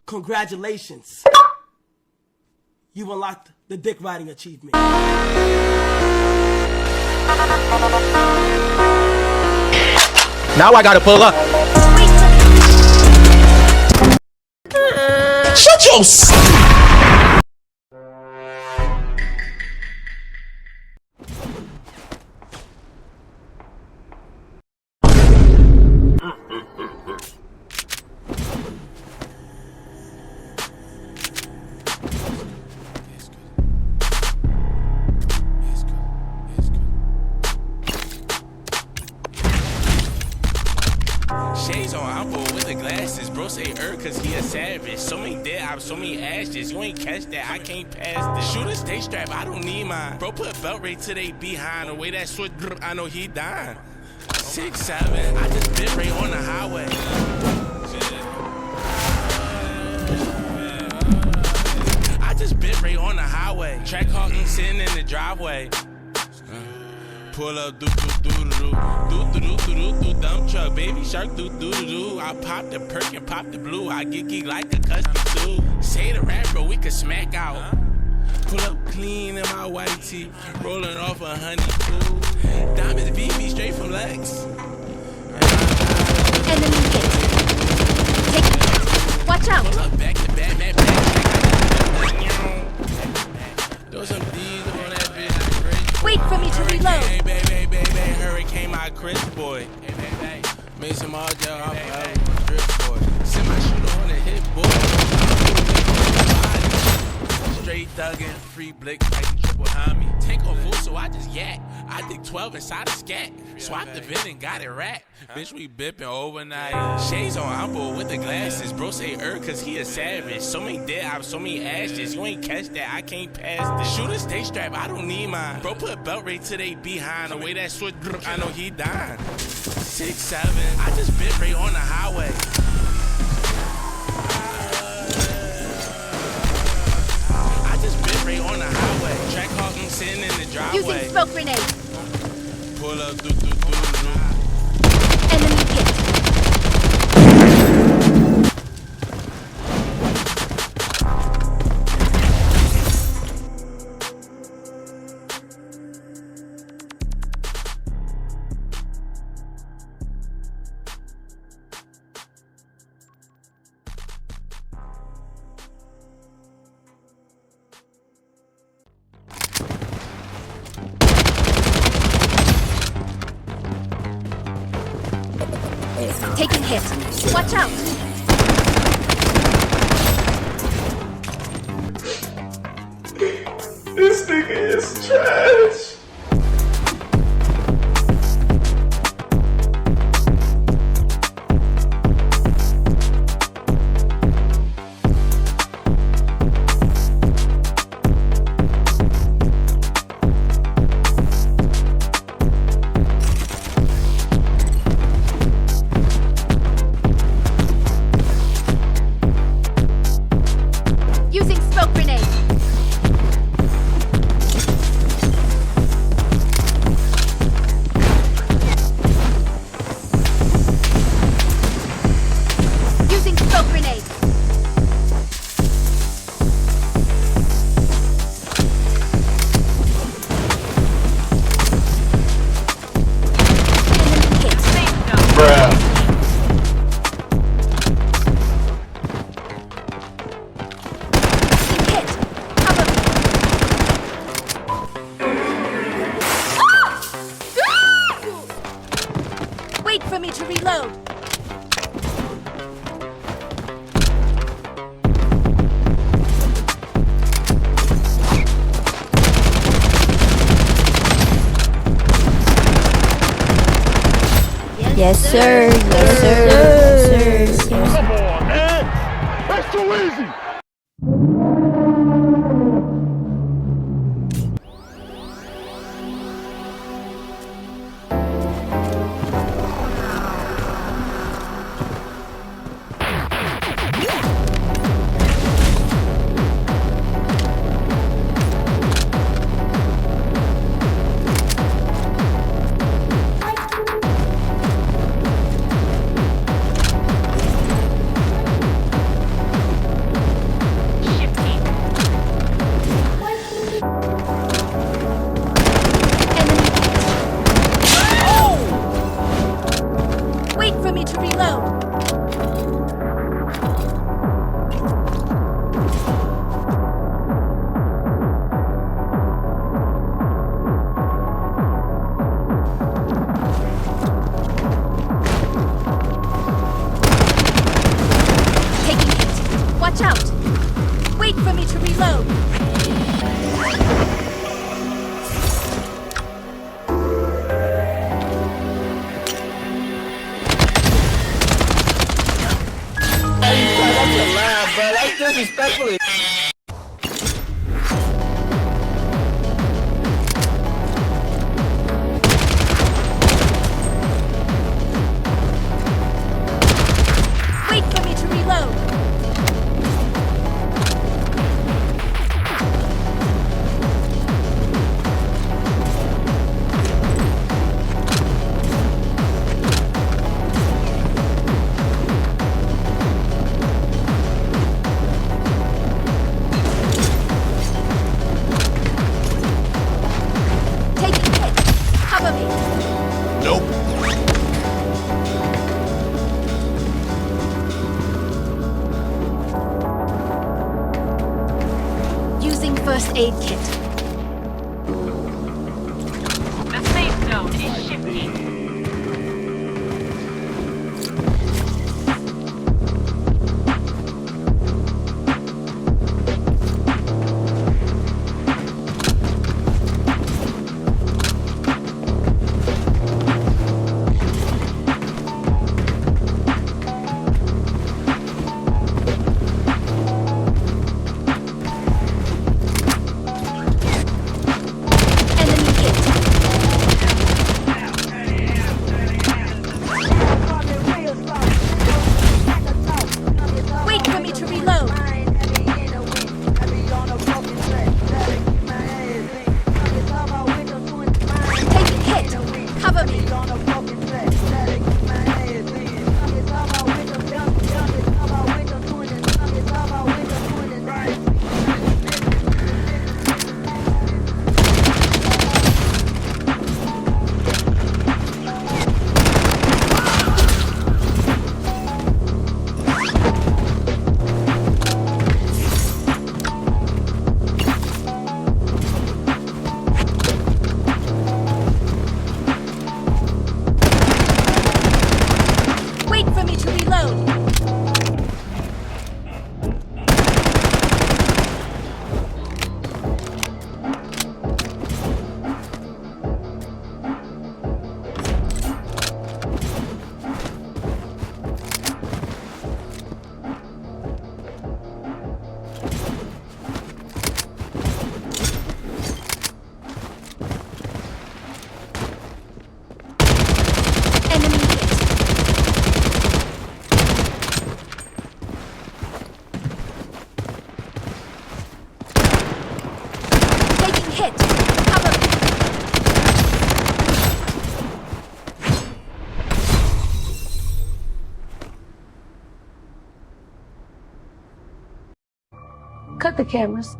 Congratulations. You unlocked the dick riding achievement. Now I gotta pull up. Shut your Shades on, I'm bold with the glasses. Bro say cause he a savage. So many dead ops, so many ashes. You ain't catch that, I can't pass this. Shooter stay strapped, I don't need mine. Bro put a belt right to they behind. The way that switch, I know he dying. 6'7", I just bit right on the highway. I just bit right on the highway. Track hawking sitting in the driveway. Pull up, do dump truck, baby shark, do. I pop the perk and pop the blue. I get geek like a custom too. Say the rap, bro, we can smack out. Pull up clean in my white tee, rolling off a honeydew. Diamonds BB straight from Lex. Enemy hit. Take it. Watch out. Pull up back to back. Throw some D's on that bitch. Wait for me to reload. Hurricane, my Chris boy. Made some all gel off drip boy. Send my shooter on a hit boy. Straight thuggin', free blick, fighting triple behind me. Take on full, so I just yak. I dig 12 inside a scat. Swap the bin and got it wrapped. Bitch, we bippin' overnight. Shades on, I'm bold with the glasses. Bro say cause he a savage. So many dead ops, so many ashes. You ain't catch that, I can't pass this. Shooter stay strapped, I don't need mine. Bro put a belt right to they behind. The way that switch, I know he dying. 6'7", I just bit right on the highway. I just bit right on the highway. Track hawking sitting in the driveway. Using smoke grenade. Pull up, do. Enemy hit. Taking hit. Watch out. This nigga is trash. Using smoke grenade. Using smoke grenade. Enemy hit. Bruh. Hit. Cover me. Wait for me to reload. Yes, sir. Yes, sir. Yes, sir. Come on, man. That's too easy. Watch out! Wait for me to reload! Wait for me to reload! Taking hit! Cover me! Nope. Using first aid kit. The safe zone is shifting. Enemy hit! Wait for me to reload! Taking hit! Cover me! Wait for me to reload! Enemy hit! Taking hit! Cover me! Cut the cameras.